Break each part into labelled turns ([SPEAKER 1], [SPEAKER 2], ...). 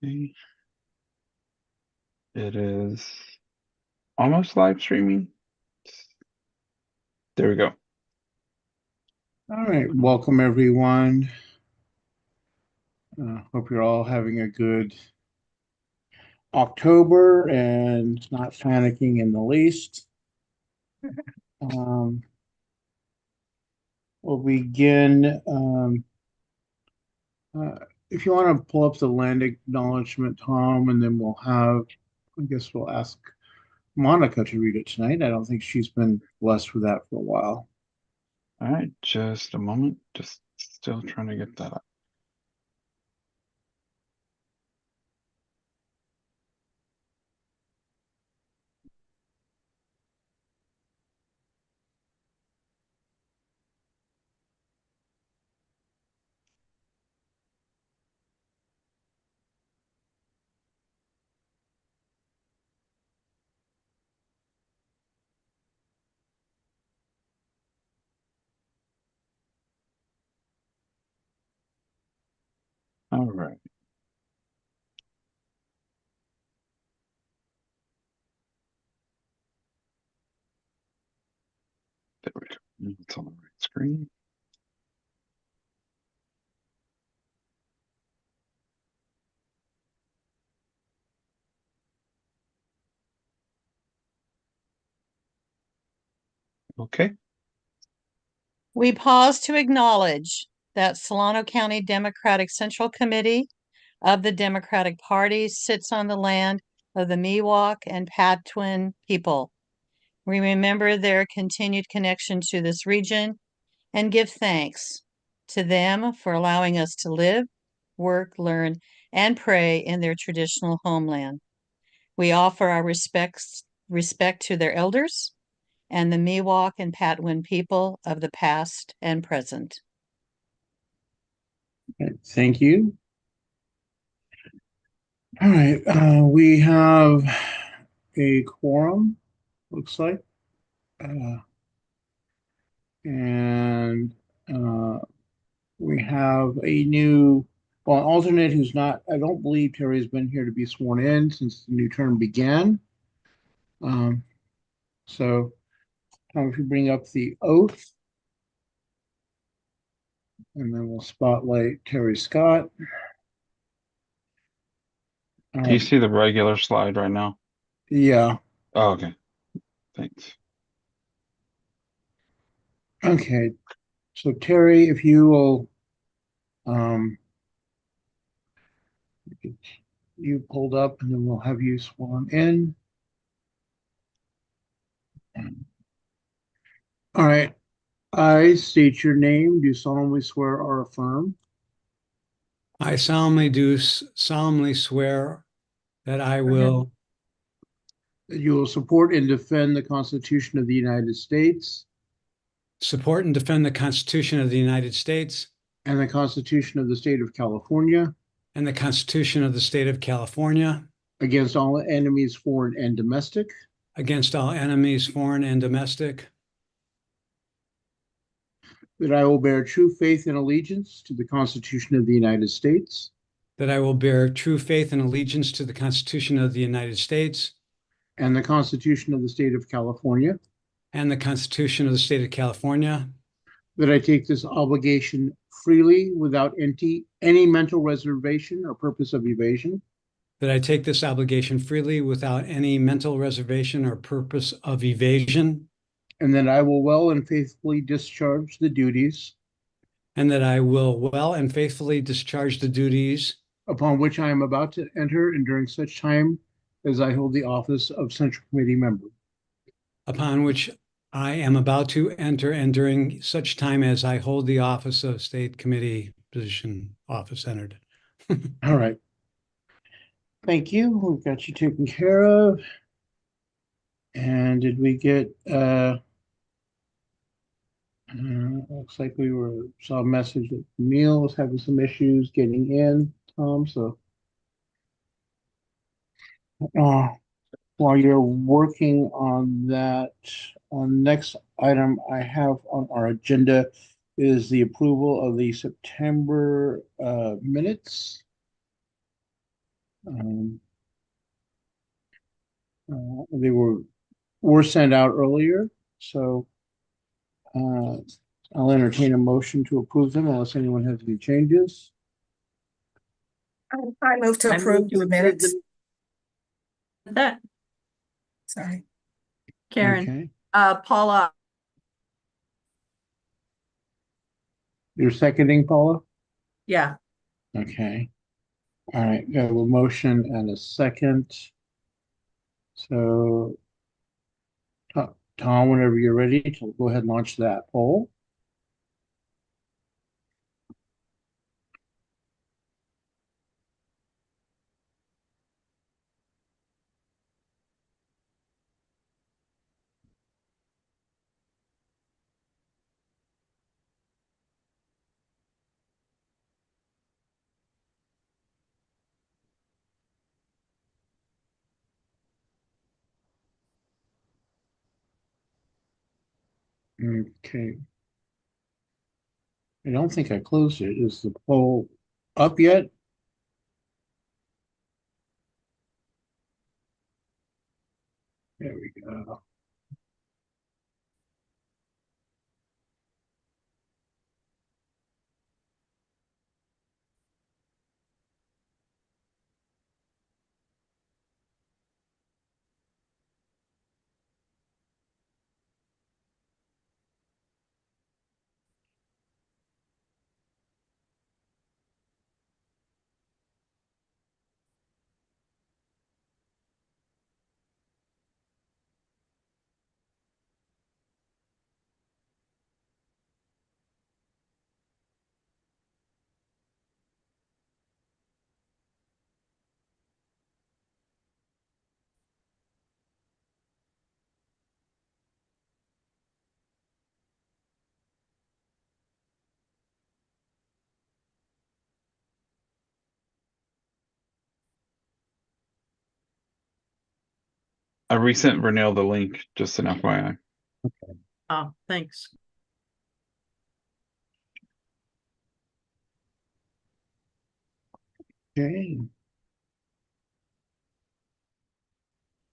[SPEAKER 1] Okay. It is almost live streaming. There we go.
[SPEAKER 2] All right, welcome everyone. Hope you're all having a good October and not panicking in the least. Um, we'll begin. Uh, if you want to pull up the land acknowledgement, Tom, and then I guess we'll ask Monica to read it tonight. I don't think she's been blessed with that for a while.
[SPEAKER 1] All right, just a moment. Just still trying to get that up. All right. There we go. It's on the right screen. Okay.
[SPEAKER 3] We pause to acknowledge that Solano County Democratic Central Committee of the Democratic Party sits on the land of the Miwok and Patwin people. We remember their continued connection to this region and give thanks to them for allowing us to live, work, learn, and pray in their traditional homeland. We offer our respect to their elders and the Miwok and Patwin people of the past and present.
[SPEAKER 2] Okay, thank you. All right, we have a quorum, looks like. Uh, and we have a new, well, an alternate who's not, I don't believe Terry's been here to be sworn in since the new term began. Um, so, if you bring up the oath, and then we'll spotlight Terry Scott.
[SPEAKER 1] Do you see the regular slide right now?
[SPEAKER 2] Yeah.
[SPEAKER 1] Oh, okay. Thanks.
[SPEAKER 2] Okay. So Terry, if you will, um, you pulled up, and then we'll have you sworn in. All right. I state your name, do solemnly swear or affirm
[SPEAKER 4] I solemnly swear that I will
[SPEAKER 2] that you will support and defend the Constitution of the United States
[SPEAKER 4] support and defend the Constitution of the United States
[SPEAKER 2] and the Constitution of the State of California
[SPEAKER 4] and the Constitution of the State of California
[SPEAKER 2] against all enemies, foreign and domestic,
[SPEAKER 4] against all enemies, foreign and domestic,
[SPEAKER 2] that I will bear true faith and allegiance to the Constitution of the United States
[SPEAKER 4] that I will bear true faith and allegiance to the Constitution of the United States
[SPEAKER 2] and the Constitution of the State of California,
[SPEAKER 4] and the Constitution of the State of California,
[SPEAKER 2] that I take this obligation freely without any mental reservation or purpose of evasion,
[SPEAKER 4] that I take this obligation freely without any mental reservation or purpose of evasion,
[SPEAKER 2] and that I will well and faithfully discharge the duties
[SPEAKER 4] and that I will well and faithfully discharge the duties
[SPEAKER 2] upon which I am about to enter and during such time as I hold the office of Central Committee member.
[SPEAKER 4] upon which I am about to enter and during such time as I hold the office of State Committee position office entered.
[SPEAKER 2] All right. Thank you. We've got you taken care of. And did we get, looks like saw a message that Neil was having some issues getting in, Tom. So uh, while you're working on that, next item I have on our agenda is the approval of the September minutes. They were sent out earlier, so I'll entertain a motion to approve them unless anyone has any changes.
[SPEAKER 5] I move to
[SPEAKER 6] I
[SPEAKER 5] approve
[SPEAKER 6] move to
[SPEAKER 5] the
[SPEAKER 6] approve
[SPEAKER 5] minutes.
[SPEAKER 6] That,
[SPEAKER 5] Sorry.
[SPEAKER 6] Karen,
[SPEAKER 2] Okay,
[SPEAKER 5] Paula,
[SPEAKER 2] you're seconding, Paula?
[SPEAKER 5] yeah,
[SPEAKER 2] Okay. All right, we have a motion and a second. So, Tom, whenever you're ready, to go ahead and launch that poll. Okay. I don't think I closed it. Is the poll up yet? There we go.
[SPEAKER 1] I resent Renell the link, just an FYI.
[SPEAKER 6] oh, thanks.
[SPEAKER 2] Okay.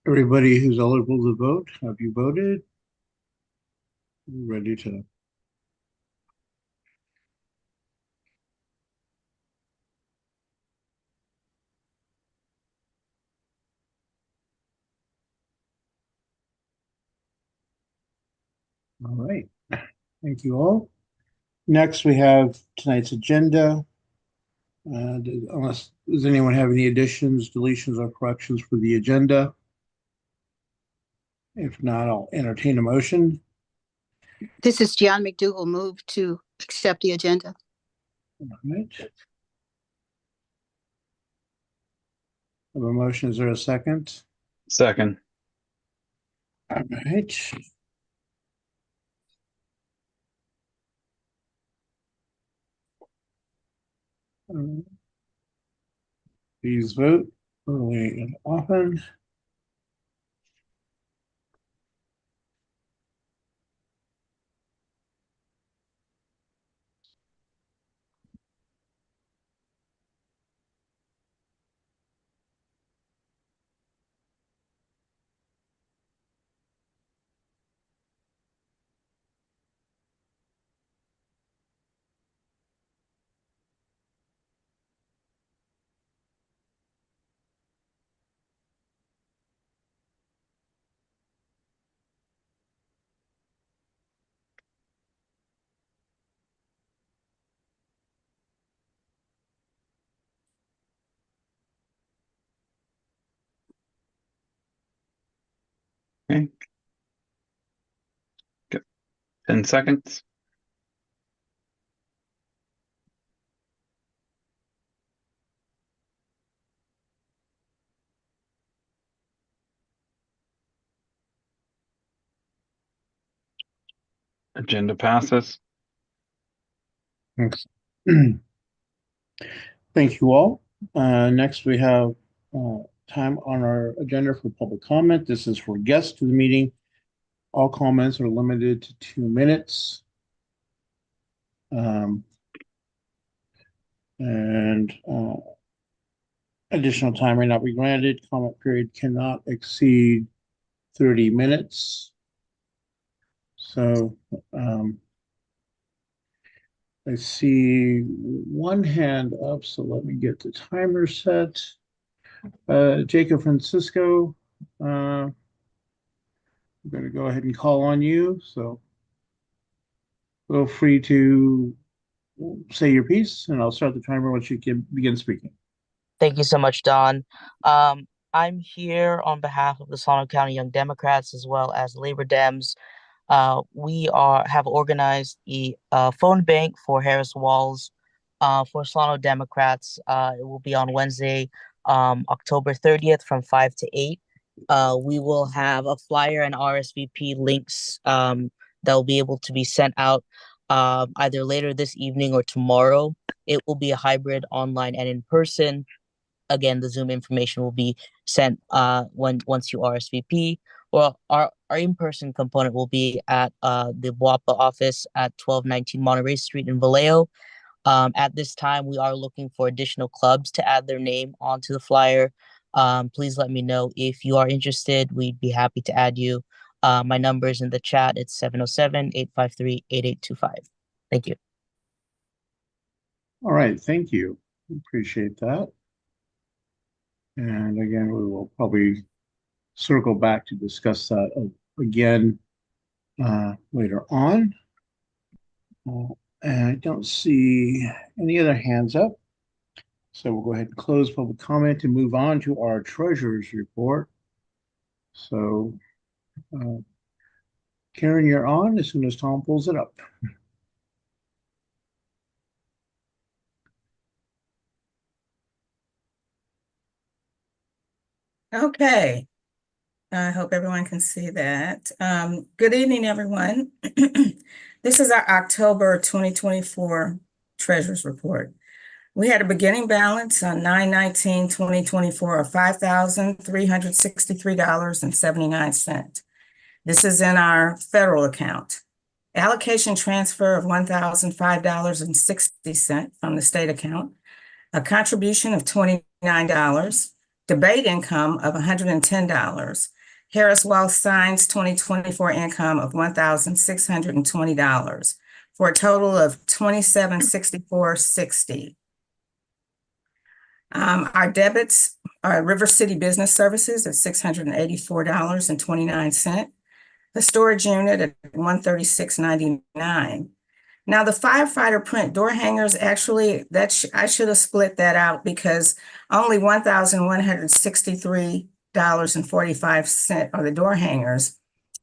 [SPEAKER 2] Everybody who's eligible to vote, have you voted? Ready to? All right. Thank you all. Next, we have tonight's agenda. Does anyone have any additions, deletions, or corrections for the agenda? If not, I'll entertain a motion.
[SPEAKER 7] This is John McDougall, move to accept the agenda.
[SPEAKER 2] All right. Have a motion, is there a second?
[SPEAKER 1] Second,
[SPEAKER 2] All right. Please vote early and often.
[SPEAKER 1] okay. 10 seconds. Agenda passes.
[SPEAKER 2] Thanks. Thank you all. Next, we have time on our agenda for public comment. This is for guests to the meeting. All comments are limited to 2 minutes. And Additional time may not be granted. Comment period cannot exceed 30 minutes. So, I see one hand up, so let me get the timer set. Jacob Francisco, I'm going to go ahead and call on you. So feel free to say your piece, and I'll start the timer once you can begin speaking.
[SPEAKER 8] Thank you so much, Don. I'm here on behalf of the Solano County Young Democrats as well as Labor Dems. We have organized a phone bank for Harris Walls for Solano Democrats. It will be on Wednesday, October 30th from 5 to 8. We will have a flyer and RSVP links that will be able to be sent out either later this evening or tomorrow. It will be a hybrid online and in person. Again, the Zoom information will be sent once you RSVP. Well, our in-person component will be at the WAPA office at 1219 Monterey Street in Vallejo. At this time, we are looking for additional clubs to add their name onto the flyer. Please let me know if you are interested. We'd be happy to add you. My number is in the chat. It's 707-853-8825. Thank you.
[SPEAKER 2] All right, thank you. Appreciate that. And again, we will probably circle back to discuss that again later on. And I don't see any other hands up. So we'll go ahead and close public comment and move on to our treasurer's report. So Karen, you're on as soon as Tom pulls it up.
[SPEAKER 5] Okay. I hope everyone can see that. Good evening, everyone. This is our October 2024 Treasurer's Report. We had a beginning balance on 9/19/2024 of $5,363.79. This is in our federal account. Allocation transfer of $1,005.60 from the state account. A contribution of $29. Debate income of $110. Harris Wall Signs 2024 income of $1,620 for a total of $2,764.60. Our debits are River City Business Services at $684.29. The storage unit at $136.99. Now the firefighter print door hangers, actually, I should have split that out because only $1,163.45 are the door hangers.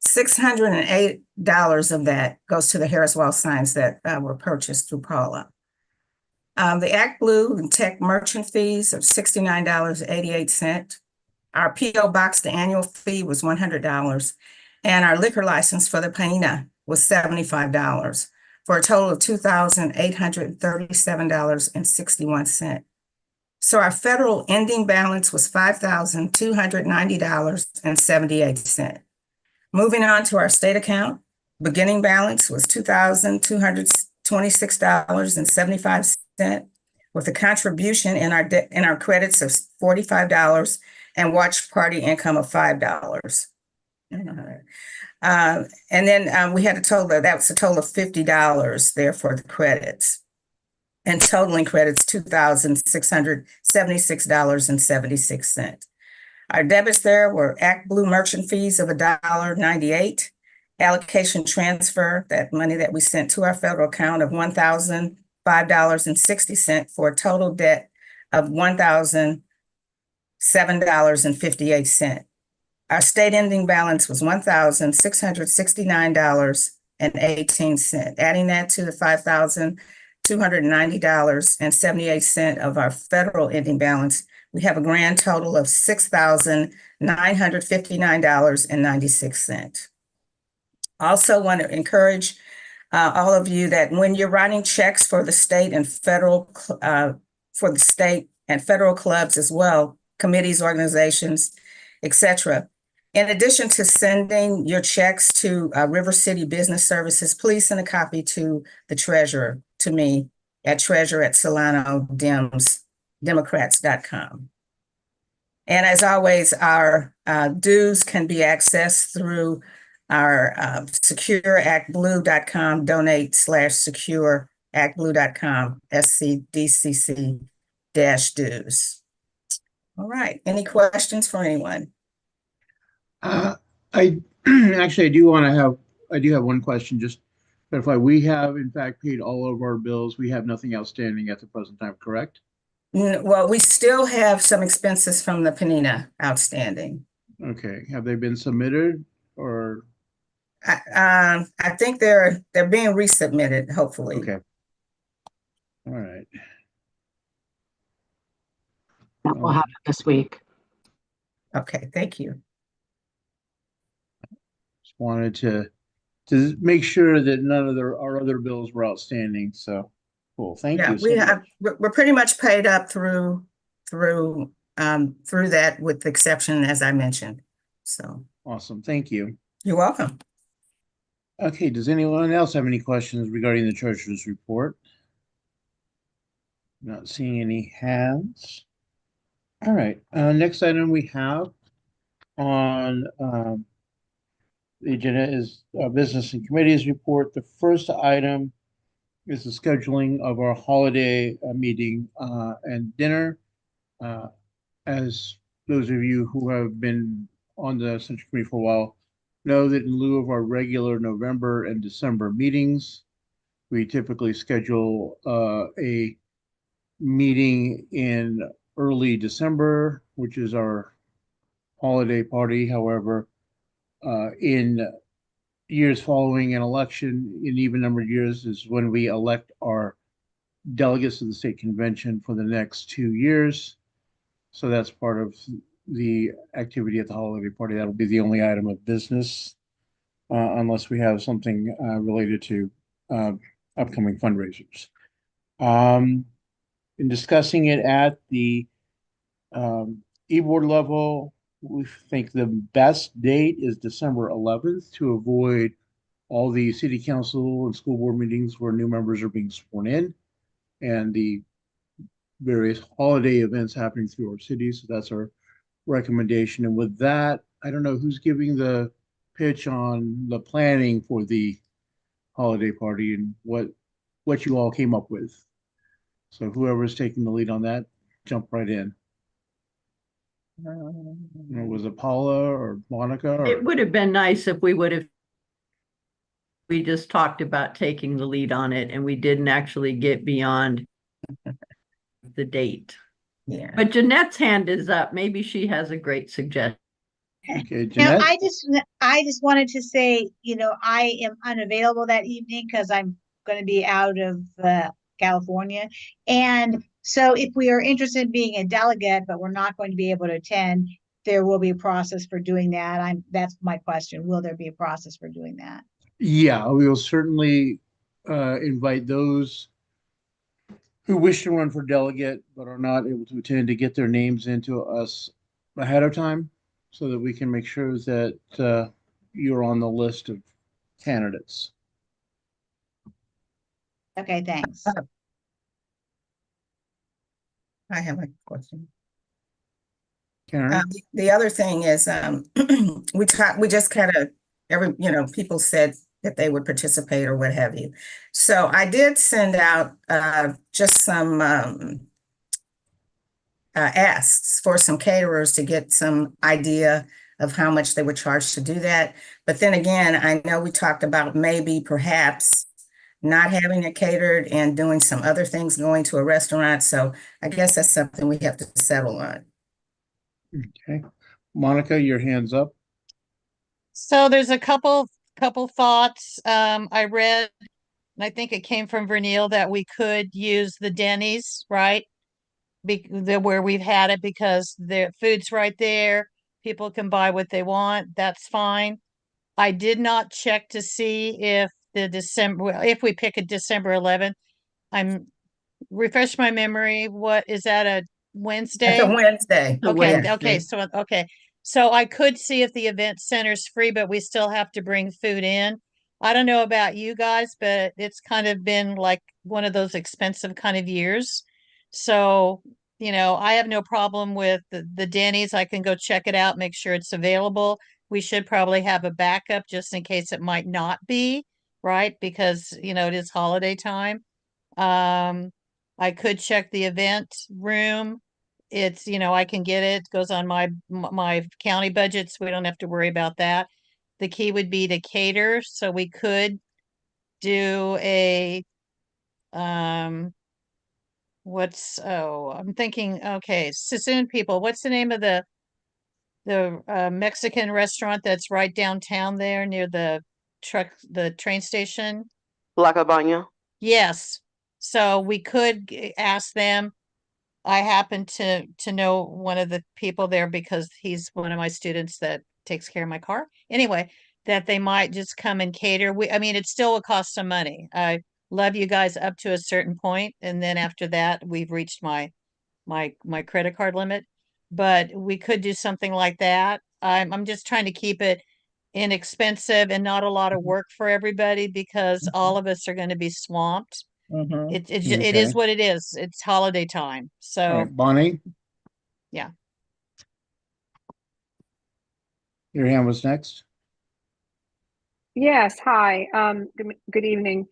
[SPEAKER 5] $608 of that goes to the Harris Wall signs that were purchased through Paula. The Act Blue and Tech merchant fees of $69.88. Our P.O. Box, the annual fee was $100. And our liquor license for the Paina was $75 for a total of $2,837.61. So our federal ending balance was $5,290.78. Moving on to our state account, beginning balance was $2,226.75 with a contribution in our credits of $45 and watch party income of $5. And then we had a total that was a total of $50 there for the credits. And totaling credits, $2,676.76. Our debits there were Act Blue merchant fees of $1.98, allocation transfer, that money that we sent to our federal account of $1,005.60 for a total debt of $1,007.58. Our state ending balance was $1,669.18. Adding that to the $5,290.78 of our federal ending balance, we have a grand total of $6,959.96. Also want to encourage all of you that when you're writing checks for the state and federal clubs as well, committees, organizations, etc. In addition to sending your checks to River City Business Services, please send a copy to the treasurer, to me, at treasurer@SolanoDemocrats.com. And as always, our dues can be accessed through our secureactblue.com, donate/secureactblue.com, SCDCC -dues. All right, any questions for anyone?
[SPEAKER 2] I actually, I do have one question, just to clarify. We have in fact paid all of our bills. We have nothing outstanding at the present time, correct?
[SPEAKER 5] Well, we still have some expenses from the Panina outstanding.
[SPEAKER 2] Okay, have they been submitted or?
[SPEAKER 5] I think they're being resubmitted, hopefully.
[SPEAKER 2] Okay. All right.
[SPEAKER 9] That will happen this week.
[SPEAKER 5] Okay, thank you.
[SPEAKER 2] Just wanted to make sure that none of our other bills were outstanding. So cool. Thank
[SPEAKER 5] Yeah,
[SPEAKER 2] you so much.
[SPEAKER 5] we're pretty much paid up through that, with the exception, as I mentioned. So
[SPEAKER 2] Awesome. Thank you.
[SPEAKER 5] you're welcome.
[SPEAKER 2] Okay, does anyone else have any questions regarding the treasurer's report? Not seeing any hands. All right, next item we have on the agenda is business and committees report. The first item is the scheduling of our holiday meeting and dinner. As those of you who have been on the Central Committee for a while know, that in lieu of our regular November and December meetings, we typically schedule a meeting in early December, which is our holiday party. However, in years following an election, in even numbered years, is when we elect our delegates to the state convention for the next 2 years. So that's part of the activity at the holiday party. That'll be the only item of business, unless we have something related to upcoming fundraisers. In discussing it at the e-board level, we think the best date is December 11th to avoid all the city council and school board meetings where new members are being sworn in, and the various holiday events happening through our city. So that's our recommendation. And with that, I don't know who's giving the pitch on the planning for the holiday party and what you all came up with. So whoever's taking the lead on that, jump right in. Was it Paula or Monica? Or?
[SPEAKER 6] It would have been nice if we just talked about taking the lead on it and we didn't actually get beyond the date.
[SPEAKER 5] Yeah.
[SPEAKER 6] But Jeanette's hand is up. Maybe she has a great suggestion.
[SPEAKER 2] Okay,
[SPEAKER 10] Now,
[SPEAKER 2] Jeanette?
[SPEAKER 10] I just wanted to say, I am unavailable that evening because I'm going to be out of California. And so if we are interested in being a delegate, but we're not going to be able to attend, there will be a process for doing that. That's my question. Will there be a process for doing that?
[SPEAKER 2] Yeah, we will certainly invite those who wish to run for delegate but are not able to attend to get their names into us ahead of time so that we can make sure that you're on the list of candidates.
[SPEAKER 10] Okay, thanks.
[SPEAKER 5] I have a question.
[SPEAKER 2] Karen?
[SPEAKER 5] The other thing is, we just kind of, people said that they would participate or what have you. So I did send out just some asks for some caterers to get some idea of how much they would charge to do that. But then again, I know we talked about maybe perhaps not having it catered and doing some other things, going to a restaurant. So I guess that's something we have to settle on.
[SPEAKER 2] Okay. Monica, your hand's up.
[SPEAKER 3] So there's a couple thoughts. I read, and I think it came from Vernil, that we could use the Denny's, right? Where we've had it, because the food's right there. People can buy what they want. That's fine. I did not check to see if if we pick a December 11th, refresh my memory. What is that, a Wednesday?
[SPEAKER 5] It's a Wednesday.
[SPEAKER 3] Okay. So I could see if the event center's free, but we still have to bring food in. I don't know about you guys, but it's kind of been like one of those expensive kind of years. So you know, I have no problem with the Denny's. I can go check it out, make sure it's available. We should probably have a backup just in case it might not be, right? Because, you know, it is holiday time. I could check the event room. It's, you know, I can get it, goes on my county budget, so we don't have to worry about that. The key would be to cater, so we could do a I'm thinking, okay, Sassoon people, what's the name of the Mexican restaurant that's right downtown there near the train station?
[SPEAKER 11] La Cabaña.
[SPEAKER 3] Yes. So we could ask them. I happen to know one of the people there because he's one of my students that takes care of my car. Anyway, that they might just come and cater. I mean, it still will cost some money. I love you guys up to a certain point, and then after that, we've reached my credit card limit. But we could do something like that. I'm just trying to keep it inexpensive and not a lot of work for everybody because all of us are going to be swamped.
[SPEAKER 5] Mhm.
[SPEAKER 3] It is
[SPEAKER 2] Okay.
[SPEAKER 3] what it is. It's holiday time.
[SPEAKER 2] All
[SPEAKER 3] So
[SPEAKER 2] right, Bonnie,
[SPEAKER 3] yeah.
[SPEAKER 2] your hand was next.
[SPEAKER 9] Yes, hi. Good evening.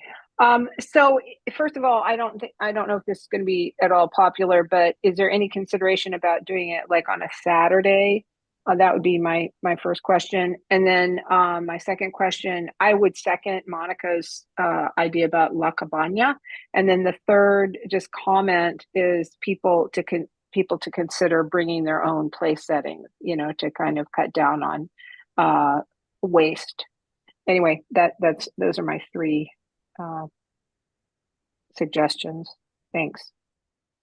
[SPEAKER 9] So first of all, I don't know if this is going to be at all popular, but is there any consideration about doing it like on a Saturday? That would be my first question. And then my second question, I would second Monica's idea about La Cabana. And then the third just comment is people to consider bringing their own place setting, you know, to kind of cut down on waste. Anyway, those are my three suggestions. Thanks.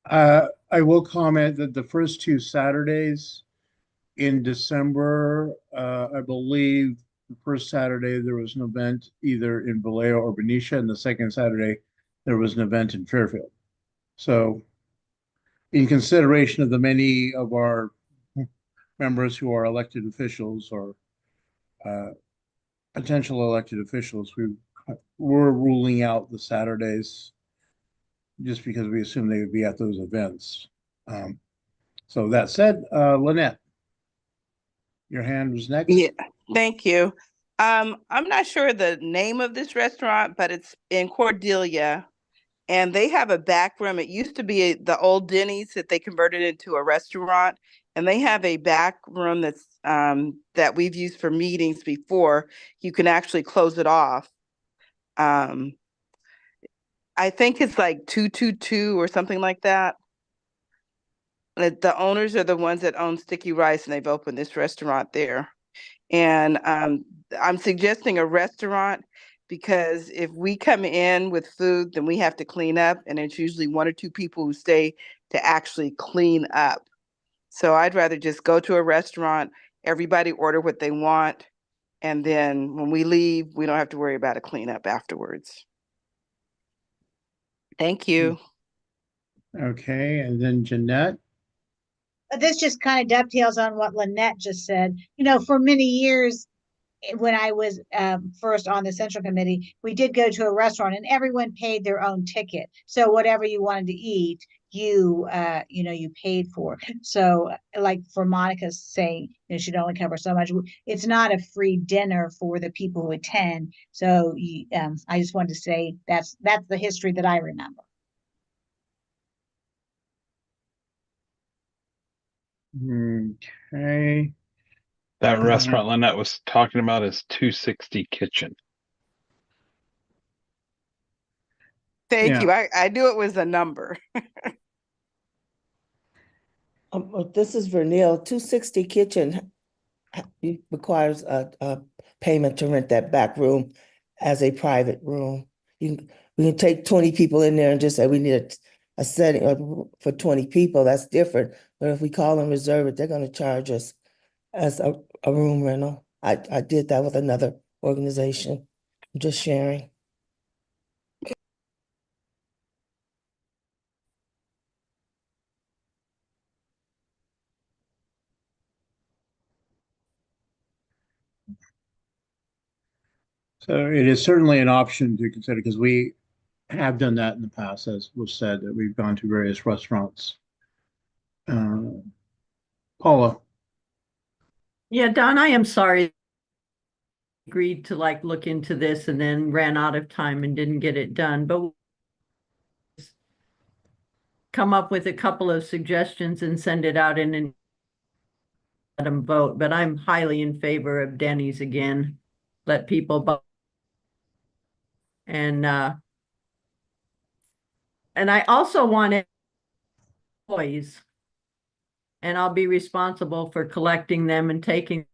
[SPEAKER 2] I will comment that the first two Saturdays in December, I believe the first Saturday there was an event either in Vallejo or Benicia, and the second Saturday there was an event in Fairfield. So, in consideration of the many of our members who are elected officials or potential elected officials, we're ruling out the Saturdays just because we assume they would be at those events. So that said, Lynette, your hand was next.
[SPEAKER 11] Yeah, thank you. I'm not sure the name of this restaurant, but it's in Cordelia, and they have a back room. It used to be the old Denny's that they converted into a restaurant, and they have a back room that's that we've used for meetings before. You can actually close it off. I think it's like 222 or something like that. The owners are the ones that own Sticky Rice, and they've opened this restaurant there. And I'm suggesting a restaurant because if we come in with food, then we have to clean up, and it's usually one or two people who stay to actually clean up. So I'd rather just go to a restaurant, everybody order what they want, and then when we leave, we don't have to worry about a cleanup afterwards. Thank you.
[SPEAKER 2] Okay, and then Jeanette.
[SPEAKER 10] This just kind of dovetails on what Lynette just said. You know, for many years, when I was first on the central committee, we did go to a restaurant and everyone paid their own ticket. So whatever you wanted to eat, you paid for. So like for Monica's saying, it should only cover so much. It's not a free dinner for the people who attend. So I just wanted to say that's the history that I remember.
[SPEAKER 2] Okay.
[SPEAKER 1] That restaurant Lynette was talking about is 260 Kitchen.
[SPEAKER 11] Thank you. I knew it was a number.
[SPEAKER 12] This is Vernell. 260 Kitchen requires a payment to rent that back room as a private room. We can take 20 people in there and just say we need a setting for 20 people. That's different. But if we call and reserve it, they're going to charge us as a room rental. I did that with another organization. I'm just sharing.
[SPEAKER 2] So it is certainly an option to consider because we have done that in the past, as was said, that we've gone to various restaurants Paula.
[SPEAKER 6] Yeah, Don, I am sorry. Agreed to like look into this and then ran out of time and didn't get it done, but come up with a couple of suggestions and send it out and let them vote. But I'm highly in favor of Denny's again. Let people vote. And I also wanted toys. And I'll be responsible for collecting them and taking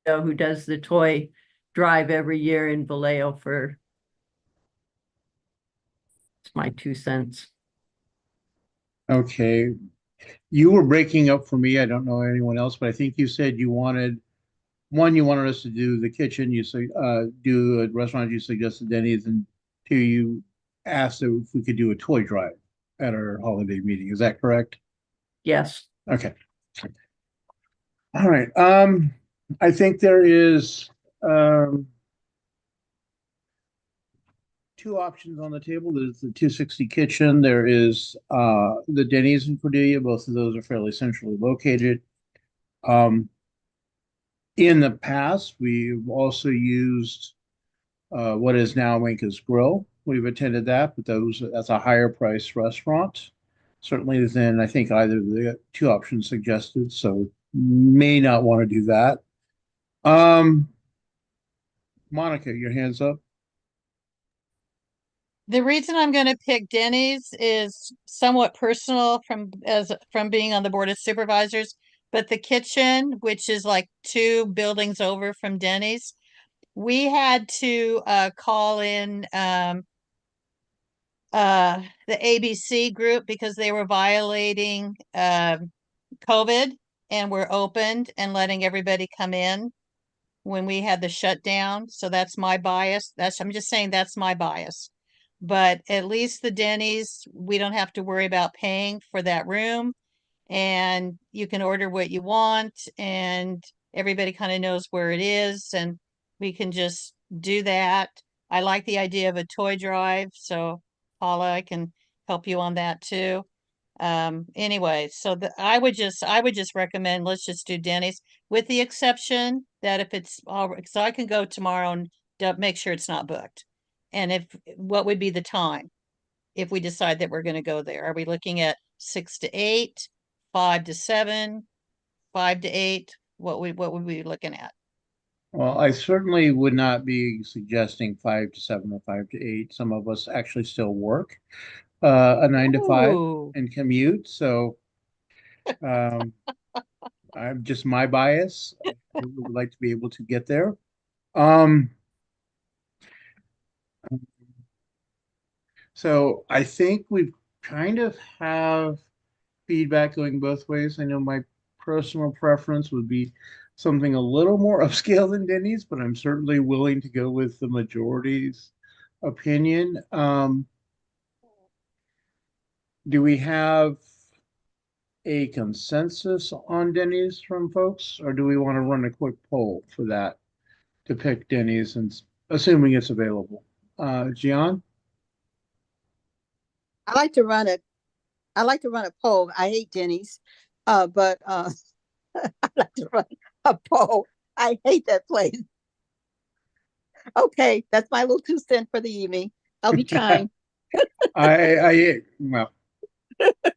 [SPEAKER 6] who does the toy drive every year in Vallejo for it's my 2 cents.
[SPEAKER 2] Okay. You were breaking up for me. I don't know anyone else, but I think you said you wanted us to do the kitchen. You say do a restaurant. You suggested Denny's, and two, you asked if we could do a toy drive at our holiday meeting. Is that correct?
[SPEAKER 6] Yes.
[SPEAKER 2] Okay. All right. I think there is two options on the table. There's the 260 kitchen. There is the Denny's in Cordelia. Both of those are fairly centrally located. In the past, we've also used what is now Winka's Grill. We've attended that, but that's a higher price restaurant, certainly than I think either of the two options suggested. So may not want to do that. Monica, your hand's up.
[SPEAKER 3] The reason I'm going to pick Denny's is somewhat personal from being on the Board of Supervisors, but the kitchen, which is like 2 buildings over from Denny's, we had to call in the ABC group because they were violating COVID and were opened and letting everybody come in when we had the shutdown. So that's my bias. I'm just saying that's my bias. But at least the Denny's, we don't have to worry about paying for that room, and you can order what you want, and everybody kind of knows where it is, and we can just do that. I like the idea of a toy drive, so Paula, I can help you on that too. Anyway, so I would just recommend let's just do Denny's, with the exception that if it's all, so I can go tomorrow and make sure it's not booked. And what would be the time if we decide that we're going to go there? Are we looking at 6 to 8, 5 to 7, 5 to 8? What would we be looking at?
[SPEAKER 2] Well, I certainly would not be suggesting 5 to 7 or 5 to 8. Some of us actually still work a 9 to 5
[SPEAKER 3] Ooh.
[SPEAKER 2] and commute. So I'm just my bias. I would like to be able to get there. So I think we kind of have feedback going both ways. I know my personal preference would be something a little more upscale than Denny's, but I'm certainly willing to go with the majority's opinion. Do we have a consensus on Denny's from folks, or do we want to run a quick poll for that to pick Denny's, and assuming it's available? Gian?
[SPEAKER 7] I like to run a poll. I hate Denny's, but I like to run a poll. I hate that place. Okay, that's my little 2 cents for the evening. I'll be trying.
[SPEAKER 2] Well,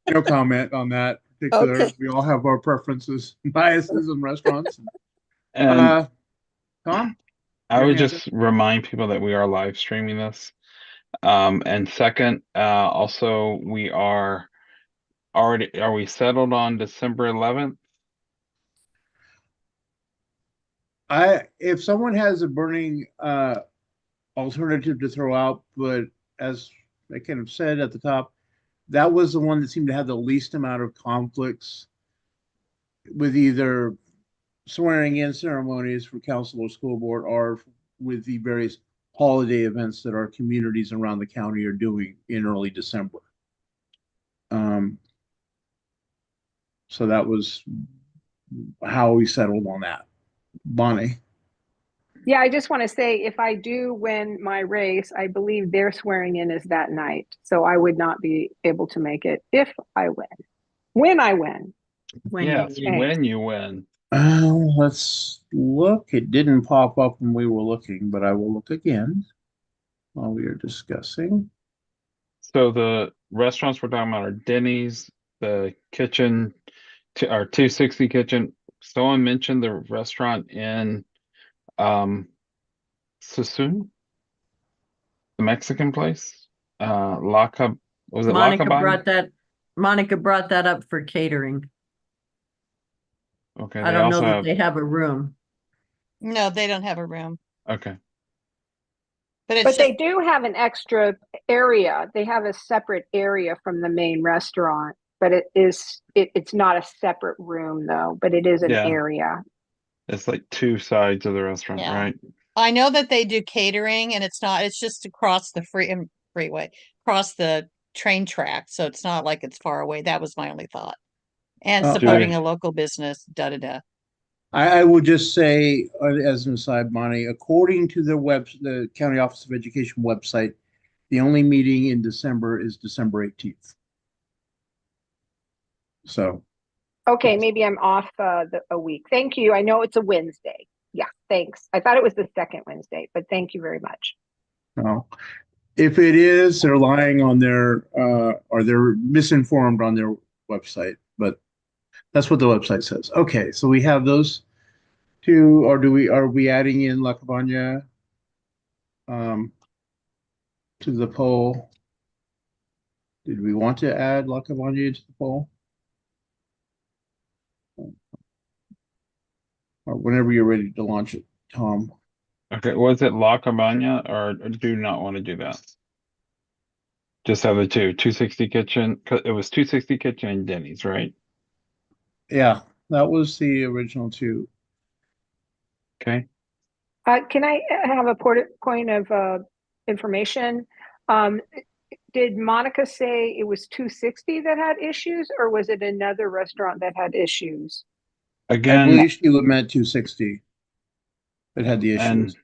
[SPEAKER 2] no comment on that particular.
[SPEAKER 7] Okay.
[SPEAKER 2] We all have our preferences, biases in restaurants.
[SPEAKER 1] And
[SPEAKER 2] Tom?
[SPEAKER 1] I would just remind people that we are live streaming this. And second, also are we settled on December 11th?
[SPEAKER 2] If someone has a burning alternative to throw out, but as I kind of said at the top, that was the one that seemed to have the least amount of conflicts with either swearing in ceremonies for council or school board, or with the various holiday events that our communities around the county are doing in early December. So that was how we settled on that. Bonnie?
[SPEAKER 9] Yeah, I just want to say, if I do win my race, I believe their swearing in is that night. So I would not be able to make it if I win. When I win.
[SPEAKER 6] When you
[SPEAKER 1] Yes,
[SPEAKER 6] win.
[SPEAKER 1] when you win.
[SPEAKER 2] Let's look. It didn't pop up when we were looking, but I will look again while we are discussing.
[SPEAKER 1] So the restaurants we're talking about are Denny's, the kitchen, our 260 kitchen. Someone mentioned the restaurant in Sassoon, the Mexican place. Was it La Cabana?
[SPEAKER 6] Monica brought that up for catering.
[SPEAKER 1] Okay,
[SPEAKER 6] I
[SPEAKER 1] they
[SPEAKER 6] don't know
[SPEAKER 1] also
[SPEAKER 6] that
[SPEAKER 1] have,
[SPEAKER 6] they have a room.
[SPEAKER 3] No, they don't have a room,
[SPEAKER 1] okay.
[SPEAKER 3] but it's
[SPEAKER 9] But they
[SPEAKER 3] just,
[SPEAKER 9] do have an extra area. They have a separate area from the main restaurant, but it's not a separate room though, but it is an
[SPEAKER 1] Yeah,
[SPEAKER 9] area.
[SPEAKER 1] it's like two sides of the restaurant,
[SPEAKER 3] yeah.
[SPEAKER 1] right?
[SPEAKER 3] I know that they do catering and it's just across the freeway, across the train track. So it's not like it's far away. That was my only thought. And
[SPEAKER 2] Uh,
[SPEAKER 3] supporting
[SPEAKER 1] I-
[SPEAKER 3] a local business, da da da.
[SPEAKER 2] I will just say, as an aside, Monty, according to the County Office of Education website, the only meeting in December is December 18th. So,
[SPEAKER 9] Okay, maybe I'm off a week. Thank you. I know it's a Wednesday. Yeah, thanks. I thought it was the second Wednesday, but thank you very much.
[SPEAKER 2] no. If it is, they're lying on their, or they're misinformed on their website, but that's what the website says. Okay, so we have those two, or are we adding in La Cabana um, to the poll? Did we want to add La Cabana to the poll? Or whenever you're ready to launch it, Tom.
[SPEAKER 1] Okay, was it La Cabana or do not want to do that? Just have the 260 kitchen, 'cause it was 260 kitchen and Denny's, right?
[SPEAKER 2] Yeah, that was the original two.
[SPEAKER 1] Okay,
[SPEAKER 9] Can I have a point of information? Um, did Monica say it was 260 that had issues, or was it another restaurant that had issues?
[SPEAKER 2] I
[SPEAKER 1] again,
[SPEAKER 2] believe she meant 260 that had the
[SPEAKER 1] and
[SPEAKER 2] issues,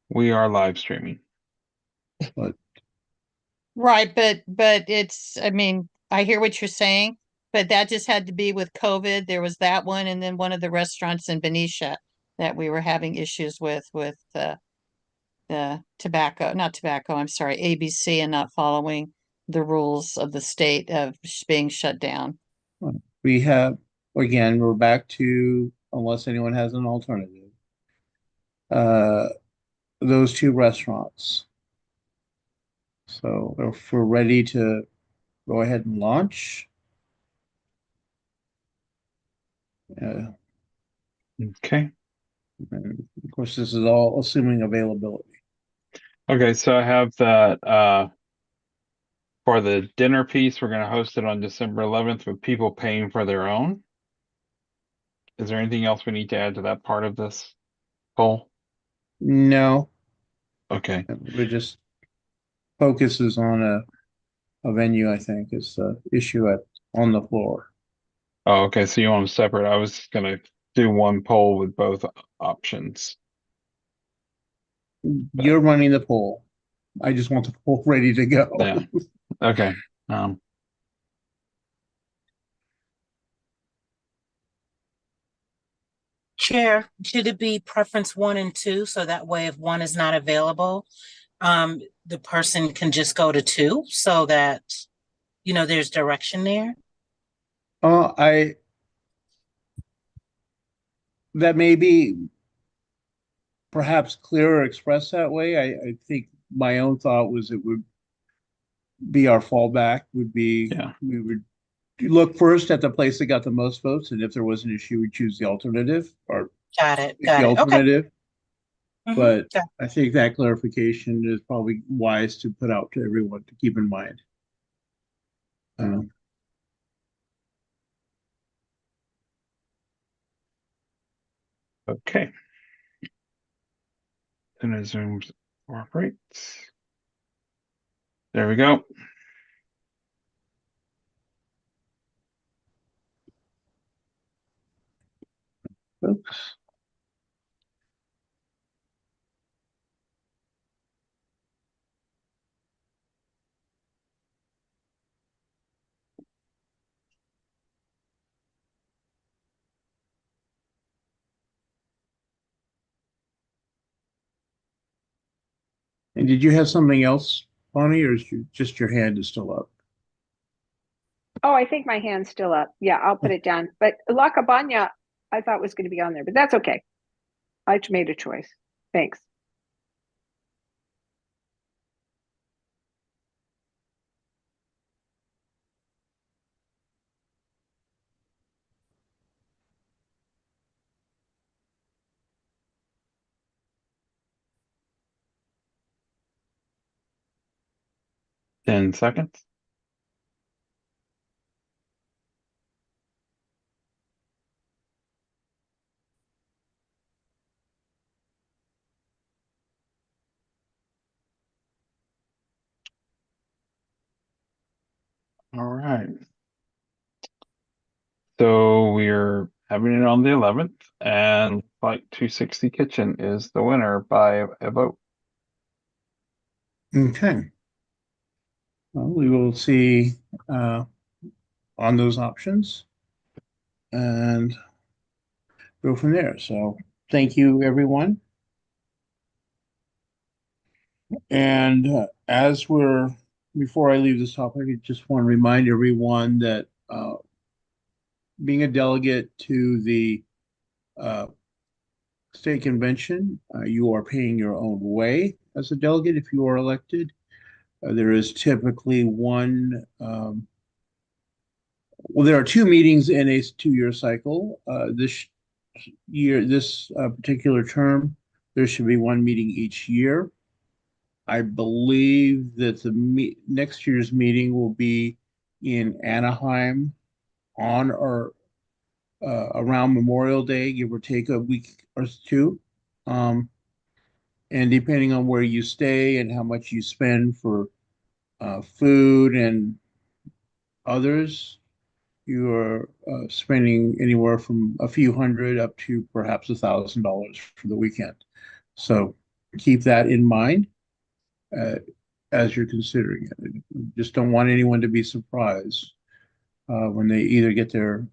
[SPEAKER 1] we are live streaming.
[SPEAKER 2] but
[SPEAKER 3] Right, but it's, I mean, I hear what you're saying, but that just had to be with COVID. There was that one, and then one of the restaurants in Benicia that we were having issues with the tobacco, not tobacco, I'm sorry, ABC, and not following the rules of the state of being shut down.
[SPEAKER 2] we have, again, we're back to, unless anyone has an alternative, uh, those two restaurants. So if we're ready to go ahead and launch, uh,
[SPEAKER 1] Okay.
[SPEAKER 2] and of course, this is all assuming availability.
[SPEAKER 1] Okay, so I have that for the dinner piece, we're gonna host it on December 11th with people paying for their own. Is there anything else we need to add to that part of this poll?
[SPEAKER 2] No,
[SPEAKER 1] Okay,
[SPEAKER 2] we just focuses on a venue, I think, is the issue on the floor.
[SPEAKER 1] oh, okay, so you want them separate. I was gonna do one poll with both options.
[SPEAKER 2] You're running the poll. I just want the poll ready to go.
[SPEAKER 1] Yeah, okay.
[SPEAKER 13] Chair, should it be preference 1 and 2? So that way, if one is not available, the person can just go to 2 so that, there's direction there.
[SPEAKER 2] That may be perhaps clearer expressed that way. I think my own thought was it would be our fallback would be
[SPEAKER 1] Yeah.
[SPEAKER 2] we would look first at the place that got the most votes, and if there was an issue, we'd choose the alternative or
[SPEAKER 13] Got it.
[SPEAKER 2] pick
[SPEAKER 13] Got
[SPEAKER 2] the
[SPEAKER 13] it. Okay.
[SPEAKER 2] alternative. But
[SPEAKER 13] Got
[SPEAKER 2] I think that clarification is probably wise to put out to everyone to keep in mind.
[SPEAKER 1] Okay. And as Zoom operates. There we go.
[SPEAKER 2] Oops. And did you have something else, Bonnie, or is just your hand is still up?
[SPEAKER 9] Oh, I think my hand's still up. Yeah, I'll put it down. But La Cabana, I thought was going to be on there, but that's okay. I made a choice. Thanks.
[SPEAKER 1] Ten seconds. All right. So we're having it on the 11th, and like 260 Kitchen is the winner by a vote.
[SPEAKER 2] Okay. Well, we will see on those options and go from there. So thank you, everyone. And before I leave this topic, I just want to remind everyone that being a delegate to the state convention, you are paying your own way as a delegate if you are elected. There is typically there are two meetings in a 2-year cycle. This particular term, there should be one meeting each year. I believe that the next year's meeting will be in Anaheim on or around Memorial Day, give or take a week or two. And depending on where you stay and how much you spend for food and others, you are spending anywhere from a few hundred up to perhaps $1,000 for the weekend. So keep that in mind as you're considering it. Just don't want anyone to be surprised when they either get their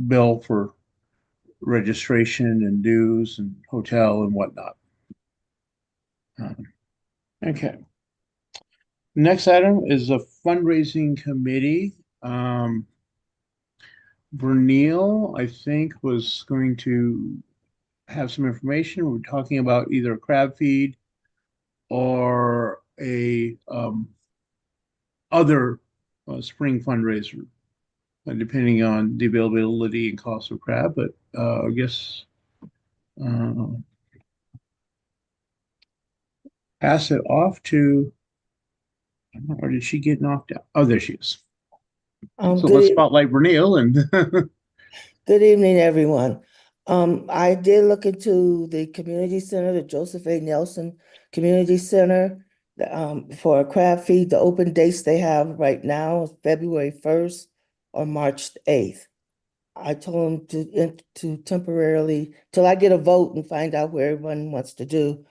[SPEAKER 2] bill for registration and dues and hotel and whatnot. Okay. Next item is a fundraising committee. Vernil, I think, was going to have some information. We're talking about either a crab feed or a other spring fundraiser, depending on the availability and cost of crab. But I guess pass it off to, or did she get knocked out? Oh, there she is. So let's spotlight Vernil and
[SPEAKER 12] Good evening, everyone. I did look into the community center, the Joseph A. Nelson Community Center, for a crab feed. The open dates they have right now is February 1st or March 8th. I told them to temporarily, till I get a vote and find out where everyone wants to do.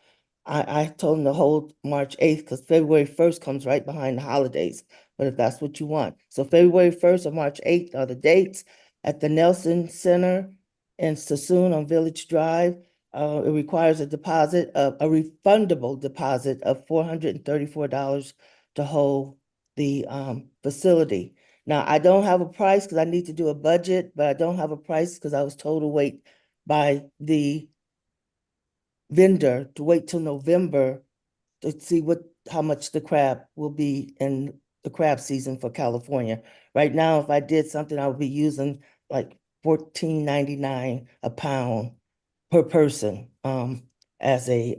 [SPEAKER 12] I told them to hold March 8th because February 1st comes right behind the holidays. But if that's what you want. So February 1st or March 8th are the dates at the Nelson Center in Sassoon on Village Drive. It requires a refundable deposit of $434 to hold the facility. Now, I don't have a price because I need to do a budget, but I don't have a price because I was told to wait by the vendor to wait till November to see how much the crab will be in the crab season for California. Right now, if I did something, I would be using like $14.99 a pound per person as a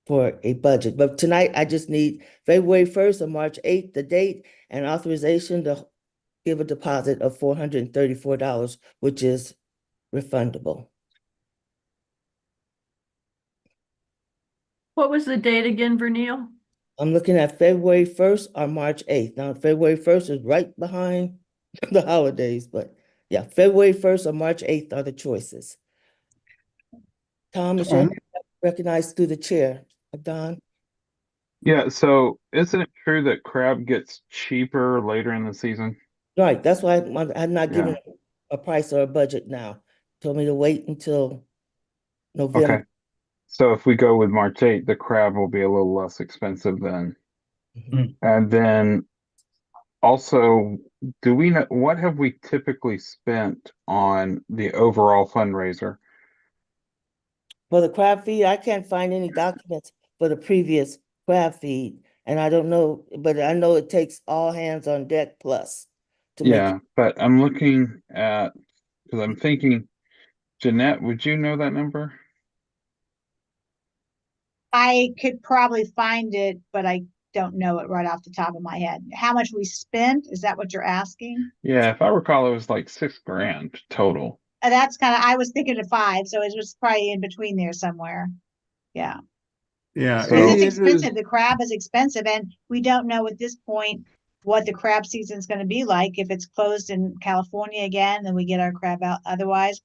[SPEAKER 12] for a budget. But tonight, I just need February 1st or March 8th, the date, and authorization to give a deposit of $434, which is refundable.
[SPEAKER 6] What was the date again, Vernil?
[SPEAKER 12] I'm looking at February 1st or March 8th. Now, February 1st is right behind the holidays, but yeah, February 1st or March 8th are the choices. Tom, is your recognized through the chair? Don?
[SPEAKER 1] Yeah, so isn't it true that crab gets cheaper later in the season?
[SPEAKER 12] Right, that's why I'm not giving a price or a budget now. Told me to wait until November.
[SPEAKER 1] Okay. So if we go with March 8th, the crab will be a little less expensive then. And then also, do we know what have we typically spent on the overall fundraiser?
[SPEAKER 12] For the crab feed, I can't find any documents for the previous crab feed. And I don't know, but I know it takes all hands on deck plus to make
[SPEAKER 1] Yeah, but I'm looking at, because I'm thinking, Jeanette, would you know that number?
[SPEAKER 10] I could probably find it, but I don't know it right off the top of my head. How much we spent? Is that what you're asking?
[SPEAKER 1] Yeah, if I recall, it was like $6,000 total.
[SPEAKER 10] That's kind of, I was thinking of 5, so it was probably in between there somewhere. Yeah.
[SPEAKER 2] Yeah.
[SPEAKER 1] So-
[SPEAKER 10] Because
[SPEAKER 2] it
[SPEAKER 10] it's
[SPEAKER 2] is-
[SPEAKER 10] expensive. The crab is expensive, and we don't know at this point what the crab season is going to be like. If it's closed in California again, then we get our crab out otherwise.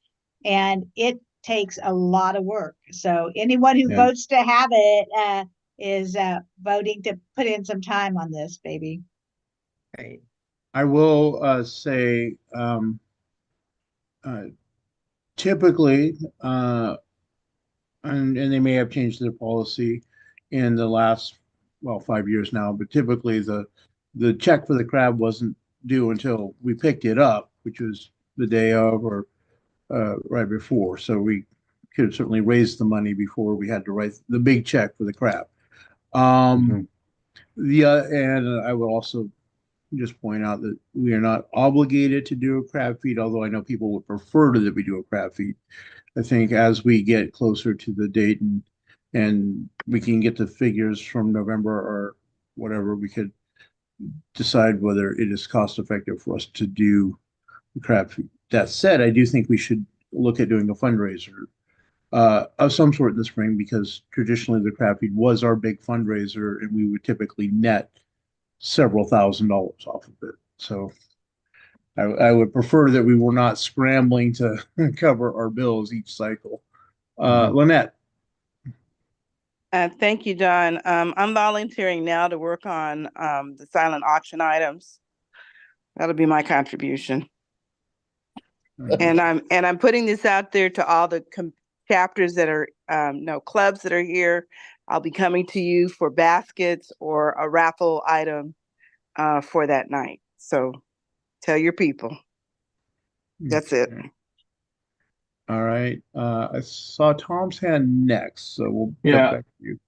[SPEAKER 10] And it takes a lot of work. So anyone who
[SPEAKER 1] Yeah.
[SPEAKER 10] votes to have it is voting to put in some time on this, baby.
[SPEAKER 6] Right.
[SPEAKER 2] I will say typically, and they may have changed their policy in the last, well, 5 years now, but typically the check for the crab wasn't due until we picked it up, which was the day of or right before. So we could certainly raise the money before we had to write the big check for the crab.
[SPEAKER 1] Mhm.
[SPEAKER 2] And I would also just point out that we are not obligated to do a crab feed, although I know people would prefer that we do a crab feed. I think as we get closer to the date and we can get the figures from November or whatever, we could decide whether it is cost effective for us to do the crab feed. That said, I do think we should look at doing a fundraiser of some sort in the spring, because traditionally the crab feed was our big fundraiser and we would typically net several $1,000s off of it. So I would prefer that we were not scrambling to cover our bills each cycle. Lynette.
[SPEAKER 11] Thank you, Don. I'm volunteering now to work on the silent auction items. That'll be my contribution. And I'm putting this out there to all the chapters that are clubs that are here. I'll be coming to you for baskets or a raffle item for that night. So tell your people. That's it.
[SPEAKER 2] All right. I saw Tom's hand next, so we'll
[SPEAKER 1] Yeah.
[SPEAKER 2] jump back to you.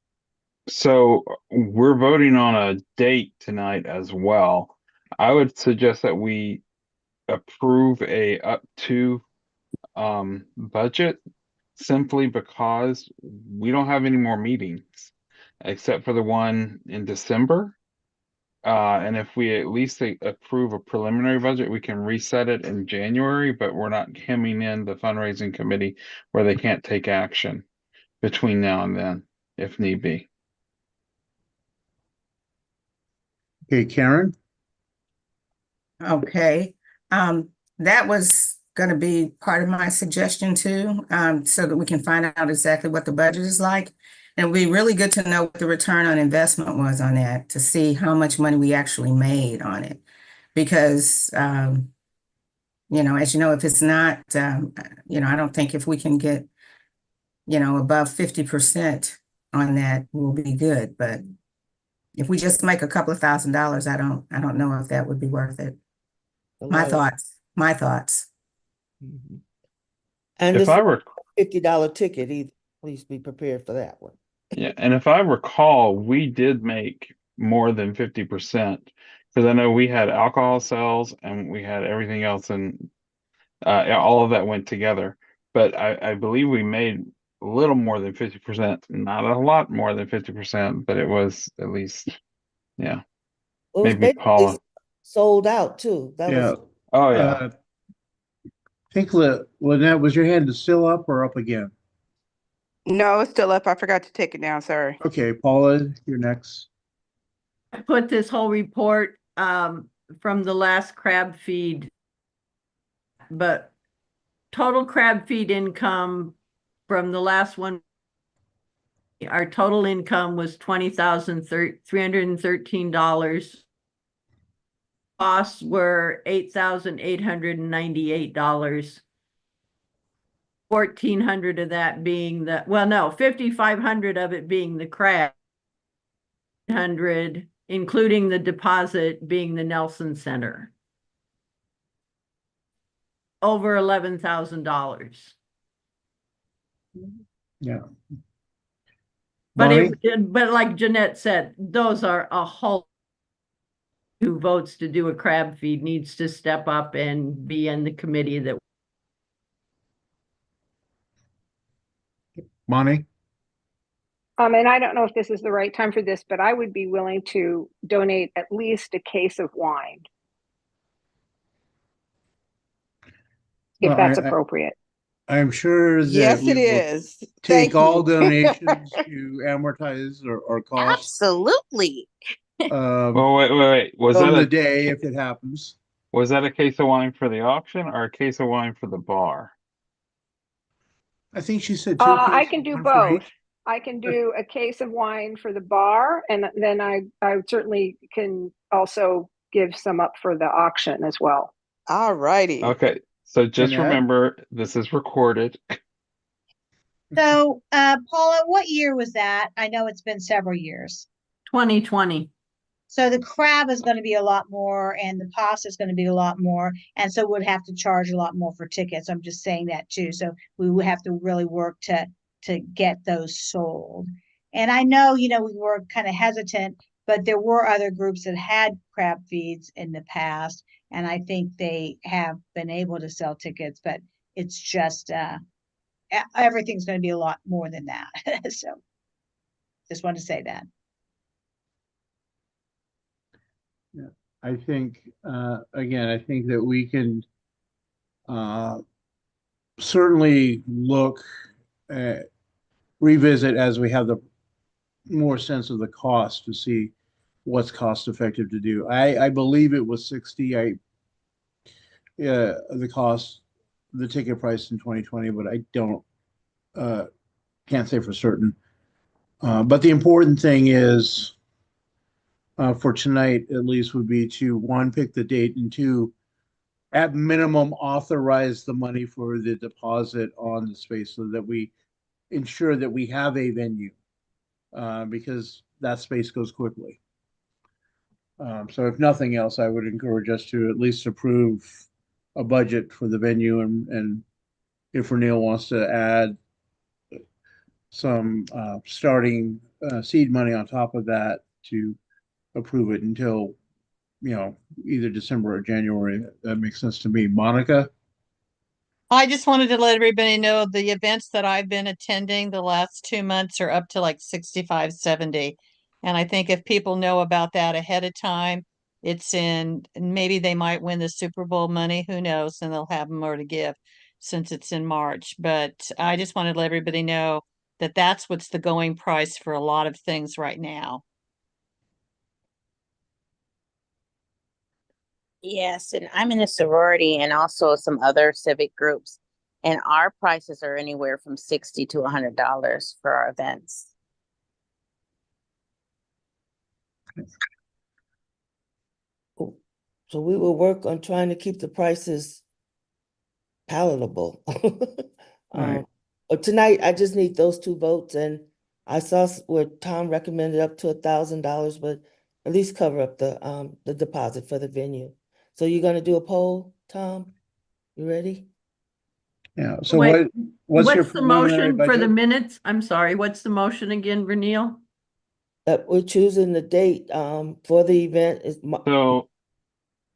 [SPEAKER 1] So we're voting on a date tonight as well. I would suggest that we approve a up to budget, simply because we don't have any more meetings except for the one in December. And if we at least approve a preliminary budget, we can reset it in January, but we're not hemming in the fundraising committee where they can't take action between now and then, if need be.
[SPEAKER 2] Okay, Karen.
[SPEAKER 5] Okay, that was gonna be part of my suggestion too, so that we can find out exactly what the budget is like. And it'd be really good to know what the return on investment was on that, to see how much money we actually made on it. Because, as you know, if it's not, I don't think if we can get, above 50% on that, we'll be good. But if we just make a couple of $1,000s, I don't know if that would be worth it. My thoughts.
[SPEAKER 12] Mhm. And
[SPEAKER 1] If
[SPEAKER 12] this
[SPEAKER 1] I
[SPEAKER 12] is
[SPEAKER 1] were,
[SPEAKER 12] a $50 ticket either. Please be prepared for that one.
[SPEAKER 1] yeah, and if I recall, we did make more than 50%, because I know we had alcohol sales and we had everything else, and all of that went together. But I believe we made a little more than 50%, not a lot more than 50%, but it was at least, yeah.
[SPEAKER 12] It was
[SPEAKER 1] Maybe
[SPEAKER 12] basically
[SPEAKER 1] Paula.
[SPEAKER 12] sold out too. That
[SPEAKER 2] Yeah.
[SPEAKER 12] was
[SPEAKER 1] Oh yeah.
[SPEAKER 2] I think Lynette, was your hand still up or up again?
[SPEAKER 11] No, it's still up. I forgot to take it down. Sorry.
[SPEAKER 2] Okay, Paula, you're next.
[SPEAKER 6] I put this whole report from the last crab feed, but total crab feed income from the last one, our total income was $20,313. Costs were $8,898. 1,400 of that being the, well, no, 5,500 of it being the crab. 100, including the deposit being the Nelson Center. Over $11,000.
[SPEAKER 2] Yeah.
[SPEAKER 6] But
[SPEAKER 2] Bonnie?
[SPEAKER 6] but like Jeanette said, those are a whole who votes to do a crab feed needs to step up and be in the committee that.
[SPEAKER 2] Bonnie?
[SPEAKER 9] And I don't know if this is the right time for this, but I would be willing to donate at least a case of wine. If
[SPEAKER 2] Well,
[SPEAKER 9] that's appropriate.
[SPEAKER 2] I'm sure that
[SPEAKER 11] Yes,
[SPEAKER 2] we
[SPEAKER 11] it
[SPEAKER 2] will
[SPEAKER 11] is.
[SPEAKER 2] take
[SPEAKER 11] Thank
[SPEAKER 2] all
[SPEAKER 11] you.
[SPEAKER 2] donations to amortize or cost
[SPEAKER 8] Absolutely.
[SPEAKER 1] Well, wait. Was
[SPEAKER 2] on
[SPEAKER 1] that
[SPEAKER 2] the
[SPEAKER 1] a
[SPEAKER 2] day if it happens.
[SPEAKER 1] was that a case of wine for the auction or a case of wine for the bar?
[SPEAKER 2] I think she said two
[SPEAKER 9] I
[SPEAKER 2] cases,
[SPEAKER 9] can do
[SPEAKER 2] one for
[SPEAKER 9] both.
[SPEAKER 2] each.
[SPEAKER 9] I can do a case of wine for the bar, and then I certainly can also give some up for the auction as well.
[SPEAKER 11] All righty.
[SPEAKER 1] Okay, so just
[SPEAKER 2] Jeanette?
[SPEAKER 1] remember this is recorded.
[SPEAKER 10] So, Paula, what year was that? I know it's been several years.
[SPEAKER 6] 2020.
[SPEAKER 10] So the crab is going to be a lot more and the pasta is going to be a lot more. And so we'd have to charge a lot more for tickets. I'm just saying that too. So we would have to really work to get those sold. And I know, we were kind of hesitant, but there were other groups that had crab feeds in the past. And I think they have been able to sell tickets, but it's just, everything's going to be a lot more than that. So just want to say that.
[SPEAKER 2] Yeah, I think, again, I think that we can certainly look at, revisit as we have the more sense of the cost to see what's cost effective to do. I believe it was 60. The cost, the ticket price in 2020, but I don't, can't say for certain. But the important thing is, for tonight at least, would be to, one, pick the date, and two, at minimum, authorize the money for the deposit on the space so that we ensure that we have a venue, because that space goes quickly. So if nothing else, I would encourage us to at least approve a budget for the venue, and if Renee wants to add some starting seed money on top of that, to approve it until, either December or January. That makes sense to me. Monica?
[SPEAKER 3] I just wanted to let everybody know the events that I've been attending the last 2 months are up to like 65, 70. And I think if people know about that ahead of time, maybe they might win the Super Bowl money, who knows, and they'll have more to give since it's in March. But I just wanted to let everybody know that that's what's the going price for a lot of things right now.
[SPEAKER 14] Yes, and I'm in a sorority and also some other civic groups, and our prices are anywhere from $60 to $100 for our events.
[SPEAKER 12] So we will work on trying to keep the prices palatable.
[SPEAKER 2] Right.
[SPEAKER 12] But tonight, I just need those two votes, and I saw where Tom recommended up to $1,000, but at least cover up the deposit for the venue. So you're gonna do a poll, Tom? You ready?
[SPEAKER 2] Yeah, so
[SPEAKER 6] Wait,
[SPEAKER 2] what's your
[SPEAKER 6] the
[SPEAKER 2] preliminary
[SPEAKER 6] motion for the
[SPEAKER 2] budget?
[SPEAKER 6] minutes? I'm sorry, what's the motion again, Vernil?
[SPEAKER 12] That we're choosing the date for the event is
[SPEAKER 1] So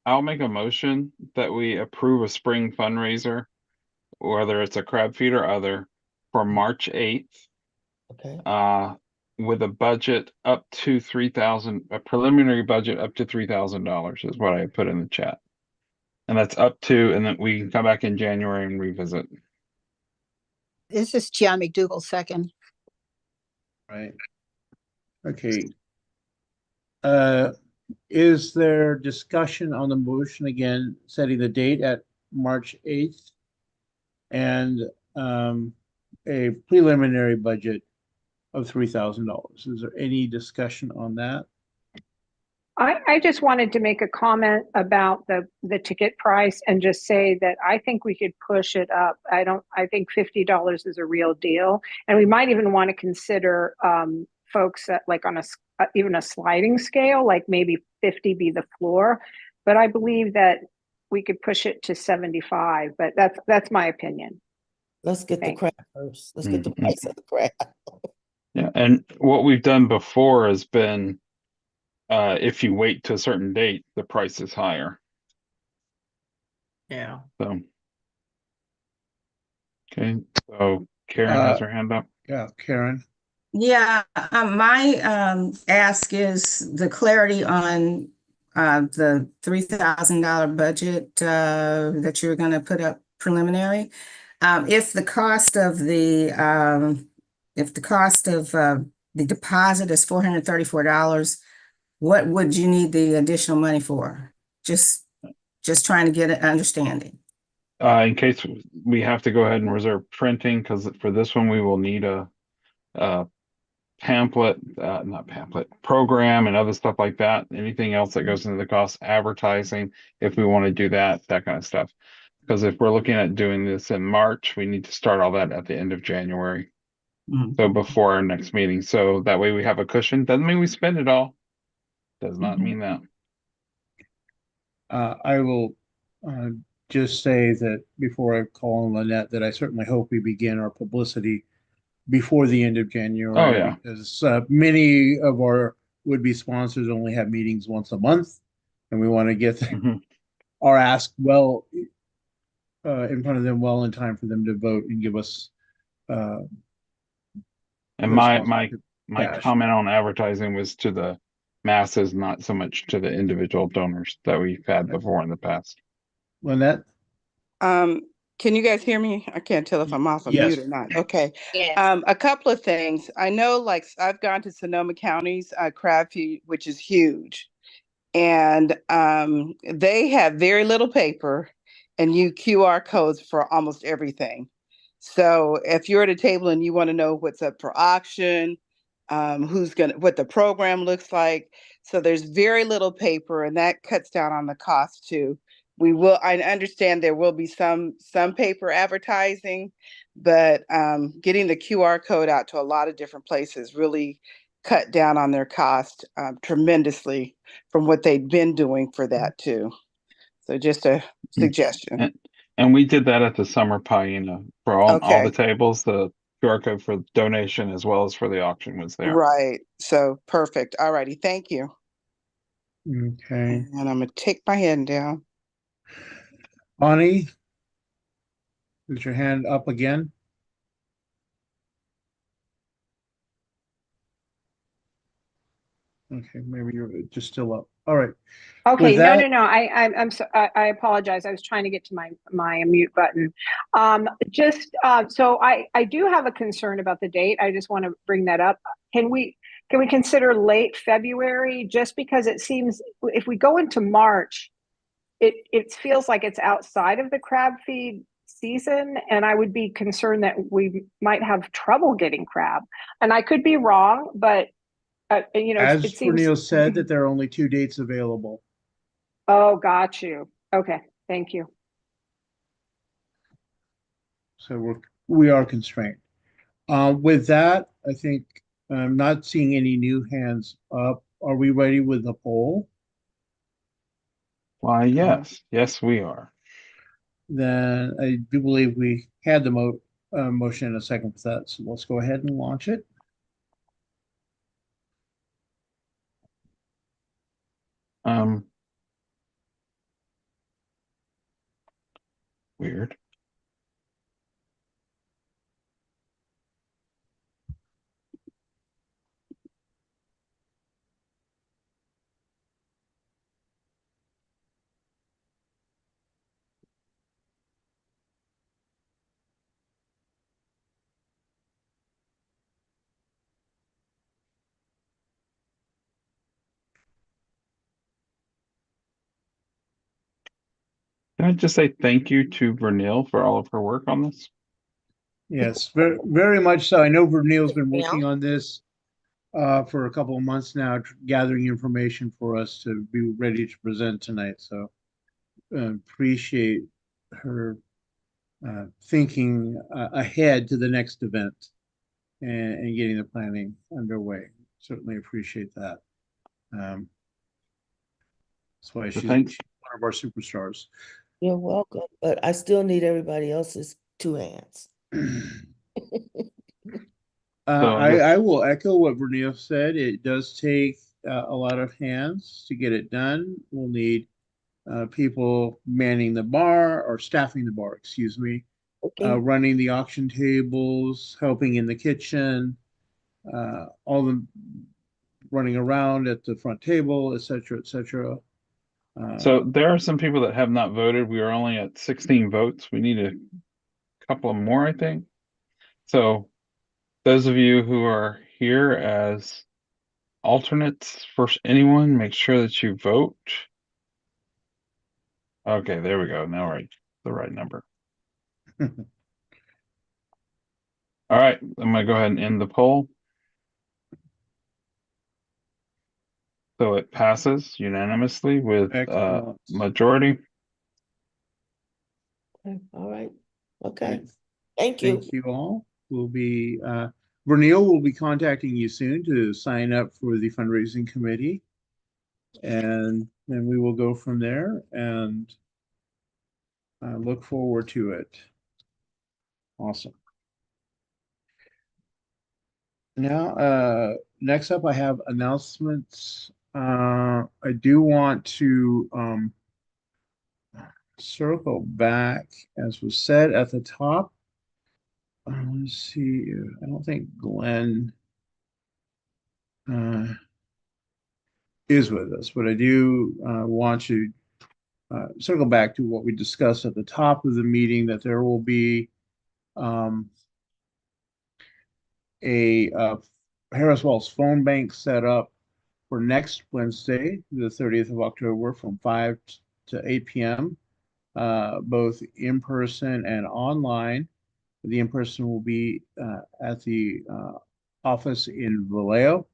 [SPEAKER 1] I'll make a motion that we approve a spring fundraiser, whether it's a crab feed or other, for March 8th.
[SPEAKER 12] okay.
[SPEAKER 1] With a budget up to 3,000, a preliminary budget up to $3,000 is what I put in the chat. And that's up to, and then we can come back in January and revisit.
[SPEAKER 7] This is John McDougall, second.
[SPEAKER 2] Right. Okay. Is there discussion on the motion again, setting the date at March 8th and a preliminary budget of $3,000? Is there any discussion on that?
[SPEAKER 9] I just wanted to make a comment about the ticket price and just say that I think we could push it up. I think $50 is a real deal. And we might even want to consider folks that like on even a sliding scale, like maybe 50 be the floor. But I believe that we could push it to 75, but that's my opinion.
[SPEAKER 12] Let's get the
[SPEAKER 9] Thanks.
[SPEAKER 12] crab first. Let's get the price of the crab.
[SPEAKER 1] Yeah, and what we've done before has been if you wait to a certain date, the price is higher.
[SPEAKER 6] Yeah.
[SPEAKER 1] So okay, so Karen has her hand up.
[SPEAKER 2] Yeah, Karen.
[SPEAKER 5] Yeah, my ask is the clarity on the $3,000 budget that you're going to put up preliminary. If the cost of the deposit is $434, what would you need the additional money for? Just trying to get an understanding.
[SPEAKER 1] In case we have to go ahead and reserve printing, because for this one we will need a pamphlet, not pamphlet, program and other stuff like that. Anything else that goes into the cost, advertising, if we want to do that kind of stuff. Because if we're looking at doing this in March, we need to start all that at the end of January. So before our next meeting. So that way we have a cushion. Doesn't mean we spend it all. Does not mean that.
[SPEAKER 2] I will just say that before I call on Lynette, that I certainly hope we begin our publicity before the end of January.
[SPEAKER 1] Oh, yeah.
[SPEAKER 2] Because many of our would-be sponsors only have meetings once a month, and we want to get our ask well in front of them well in time for them to vote and give us.
[SPEAKER 1] And my comment on advertising was to the masses, not so much to the individual donors that we've had before in the past.
[SPEAKER 2] Lynette?
[SPEAKER 11] Can you guys hear me? I can't tell if I'm off of mute or not. Okay.
[SPEAKER 14] Yes.
[SPEAKER 11] A couple of things. I know, like, I've gone to Sonoma County's crab feed, which is huge. And they have very little paper and use QR codes for almost everything. So if you're at a table and you want to know what's up for auction, what the program looks like. So there's very little paper, and that cuts down on the cost too. I understand there will be some paper advertising, but getting the QR code out to a lot of different places really cut down on their cost tremendously from what they've been doing for that too. So just a suggestion.
[SPEAKER 1] And we did that at the summer pie, for all the tables, the QR code for donation as well as for the auction was there.
[SPEAKER 11] Right. So perfect. All righty. Thank you.
[SPEAKER 2] Okay.
[SPEAKER 11] And I'm going to take my hand down.
[SPEAKER 2] Bonnie, is your hand up again? Okay, maybe you're just still up. All right.
[SPEAKER 9] Okay, no. I'm so, I apologize. I was trying to get to my mute button. So I do have a concern about the date. I just want to bring that up. Can we consider late February? Just because it seems if we go into March, it feels like it's outside of the crab feed season, and I would be concerned that we might have trouble getting crab. And I could be wrong, but
[SPEAKER 2] as
[SPEAKER 9] it seems
[SPEAKER 2] Vernil said, that there are only 2 dates available.
[SPEAKER 9] Oh, got you. Okay, thank you.
[SPEAKER 2] So we are constrained. With that, I think I'm not seeing any new hands up. Are we ready with the poll?
[SPEAKER 1] Why, yes. Yes, we are.
[SPEAKER 2] Then I do believe we had the motion in a second for that. So let's go ahead and launch it.
[SPEAKER 1] Weird. Can I just say thank you to Vernil for all of her work on this?
[SPEAKER 2] Yes, very, very much so. I know Vernil's been working on this for a couple of months now, gathering information for us to be ready to present tonight. So appreciate her thinking ahead to the next event and getting the planning underway. Certainly appreciate that. That's why she's one of our superstars.
[SPEAKER 12] You're welcome, but I still need everybody else's 2 hands.
[SPEAKER 2] I will echo what Vernil said. It does take a lot of hands to get it done. We'll need people manning the bar or staffing the bar, excuse me, running the auction tables, helping in the kitchen, all the running around at the front table, et cetera, et cetera.
[SPEAKER 1] So there are some people that have not voted. We are only at 16 votes. We need a couple of more, I think. So those of you who are here as alternates for anyone, make sure that you vote. Okay, there we go. Now we're the right number. All right, I'm going to go ahead and end the poll. So it passes unanimously with majority.
[SPEAKER 12] Okay, all right. Okay. Thank you.
[SPEAKER 2] Thank you all. We'll be Vernil will be contacting you soon to sign up for the fundraising committee. And then we will go from there and look forward to it. Awesome. Now, next up, I have announcements. I do want to circle back, as was said at the top. Let's see. I don't think Glenn is with us, but I do want to circle back to what we discussed at the top of the meeting, that there will be a Harris Walls phone bank set up for next Wednesday, the 30th of October, from 5 to 8 p.m., both in person and online. The in person will be at the office in Vallejo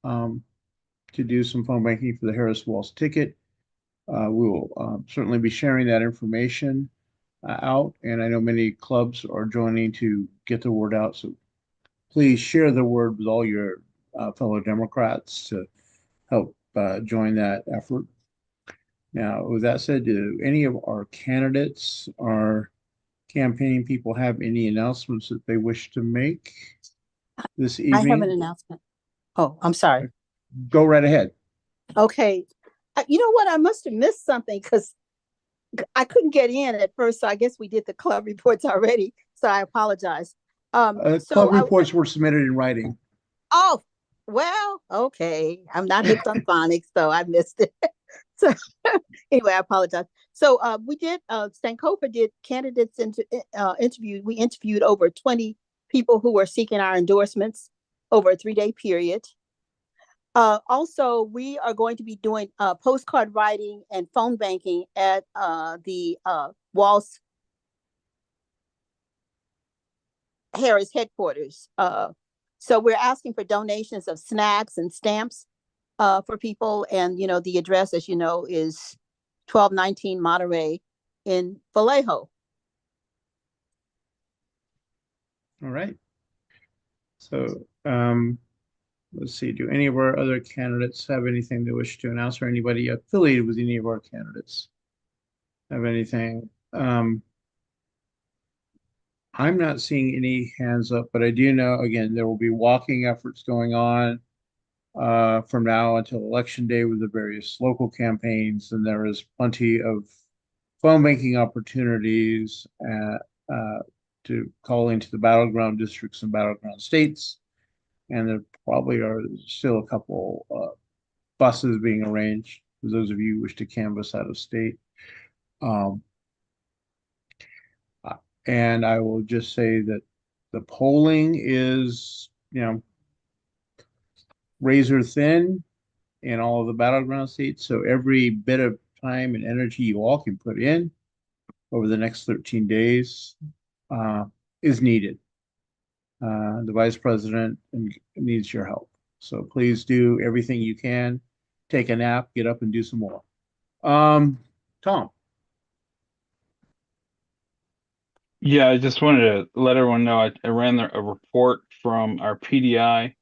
[SPEAKER 2] to do some phone banking for the Harris Walls ticket. We will certainly be sharing that information out, and I know many clubs are joining to get the word out. So please share the word with all your fellow Democrats to help join that effort. Now, with that said, do any of our candidates, our campaign people, have any announcements that they wish to make this evening?
[SPEAKER 7] I have an announcement. Oh, I'm sorry.
[SPEAKER 2] Go right ahead.
[SPEAKER 7] Okay. You know what? I must have missed something because I couldn't get in at first. So I guess we did the club reports already. So I apologize.
[SPEAKER 2] Club reports were submitted in writing.
[SPEAKER 7] Oh, well, okay. I'm not hip on phonics, so I missed it. So anyway, I apologize. So we did, Stankofa did candidates interview. We interviewed over 20 people who were seeking our endorsements over a 3-day period. Also, we are going to be doing postcard writing and phone banking at the Walls Harris headquarters. So we're asking for donations of snacks and stamps for people. And, you know, the address, as you know, is 1219 Monterey in Vallejo.
[SPEAKER 2] All right. So let's see, do any of our other candidates have anything they wish to announce, or anybody affiliated with any of our candidates have anything? I'm not seeing any hands up, but I do know, again, there will be walking efforts going on from now until election day with the various local campaigns, and there is plenty of phone banking opportunities to call into the battleground districts and battleground states. And there probably are still a couple buses being arranged for those of you who wish to canvass out of state. And I will just say that the polling is, you know, razor thin in all of the battleground states. So every bit of time and energy you all can put in over the next 13 days is needed. The vice president needs your help. So please do everything you can. Take a nap, get up and do some more. Tom,
[SPEAKER 1] Yeah, I just wanted to let everyone know I ran a report from our PDI,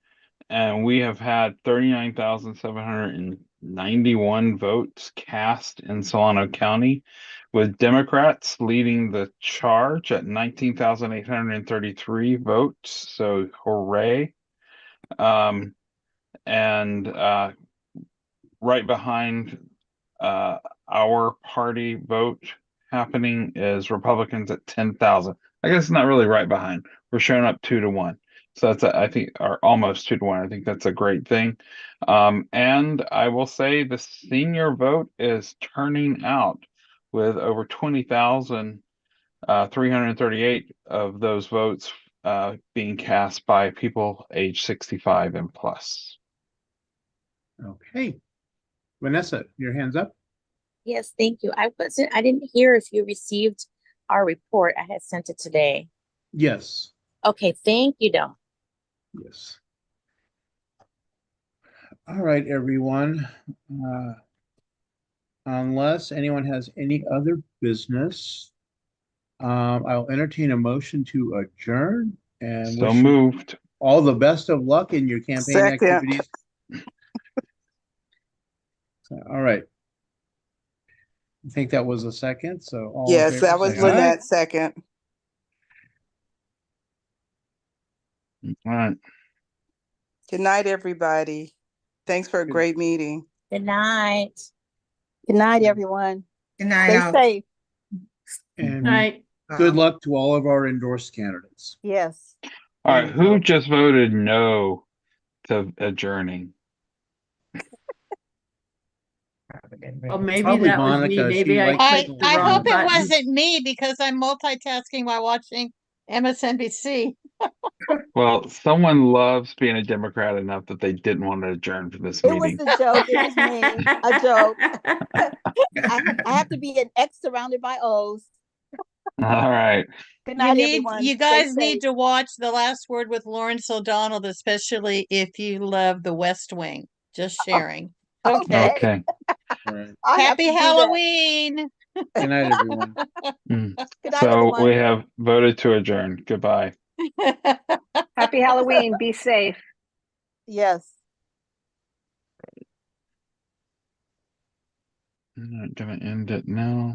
[SPEAKER 1] and we have had 39,791 votes cast in Solano County, with Democrats leading the charge at 19,833 votes. So hooray. And right behind our party vote happening is Republicans at 10,000. I guess it's not really right behind. We're showing up 2-1. So that's, I think, or almost 2-1. I think that's a great thing. And I will say the senior vote is turning out with over 20,338 of those votes being cast by people age 65 and plus.
[SPEAKER 2] okay. Vanessa, your hand's up.
[SPEAKER 14] Yes, thank you. I didn't hear if you received our report. I had sent it today.
[SPEAKER 2] Yes.
[SPEAKER 14] Okay, thank you, Dawn.
[SPEAKER 2] Yes. All right, everyone. Unless anyone has any other business, I'll entertain a motion to adjourn and
[SPEAKER 1] So
[SPEAKER 2] wish you
[SPEAKER 1] moved.
[SPEAKER 2] all the best of luck in your campaign
[SPEAKER 11] Second.
[SPEAKER 2] activities. All right. I think that was a second. So all in
[SPEAKER 11] Yes,
[SPEAKER 2] favor,
[SPEAKER 11] that was
[SPEAKER 2] say aye.
[SPEAKER 11] Lynette second.
[SPEAKER 1] All right.
[SPEAKER 11] Good night, everybody. Thanks for a great meeting.
[SPEAKER 14] Good night.
[SPEAKER 7] Good night, everyone.
[SPEAKER 5] Good
[SPEAKER 7] Stay
[SPEAKER 5] night.
[SPEAKER 7] safe.
[SPEAKER 2] And
[SPEAKER 6] Night.
[SPEAKER 2] good luck to all of our endorsed candidates.
[SPEAKER 7] Yes.
[SPEAKER 1] All right.
[SPEAKER 2] And,
[SPEAKER 1] Who just voted no to adjourning?
[SPEAKER 6] Well, maybe
[SPEAKER 2] Probably
[SPEAKER 6] that was me.
[SPEAKER 2] Monica.
[SPEAKER 6] Maybe
[SPEAKER 2] She
[SPEAKER 6] I
[SPEAKER 2] likes
[SPEAKER 6] clicked the
[SPEAKER 3] I
[SPEAKER 6] wrong
[SPEAKER 3] hope it
[SPEAKER 6] button.
[SPEAKER 3] wasn't me because I'm multitasking while watching MSNBC.
[SPEAKER 1] Well, someone loves being a Democrat enough that they didn't want to adjourn for this
[SPEAKER 7] It was
[SPEAKER 1] meeting.
[SPEAKER 7] a joke. It was me. A joke. I have to be an X surrounded by O's.
[SPEAKER 1] All right.
[SPEAKER 7] Good night, everyone.
[SPEAKER 3] You
[SPEAKER 7] Stay
[SPEAKER 3] guys
[SPEAKER 7] safe.
[SPEAKER 3] need to watch The Last Word with Lawrence O'Donnell, especially if you love The West Wing. Just sharing. Okay.
[SPEAKER 1] Okay.
[SPEAKER 2] all right.
[SPEAKER 7] I have
[SPEAKER 3] Happy
[SPEAKER 7] to do that.
[SPEAKER 3] Halloween.
[SPEAKER 2] Good night, everyone.
[SPEAKER 1] Mm.
[SPEAKER 7] Good night,
[SPEAKER 1] So
[SPEAKER 7] everyone.
[SPEAKER 1] we have voted to adjourn. Goodbye.
[SPEAKER 9] Happy Halloween. Be safe.
[SPEAKER 7] Yes.
[SPEAKER 1] I'm not gonna end it now.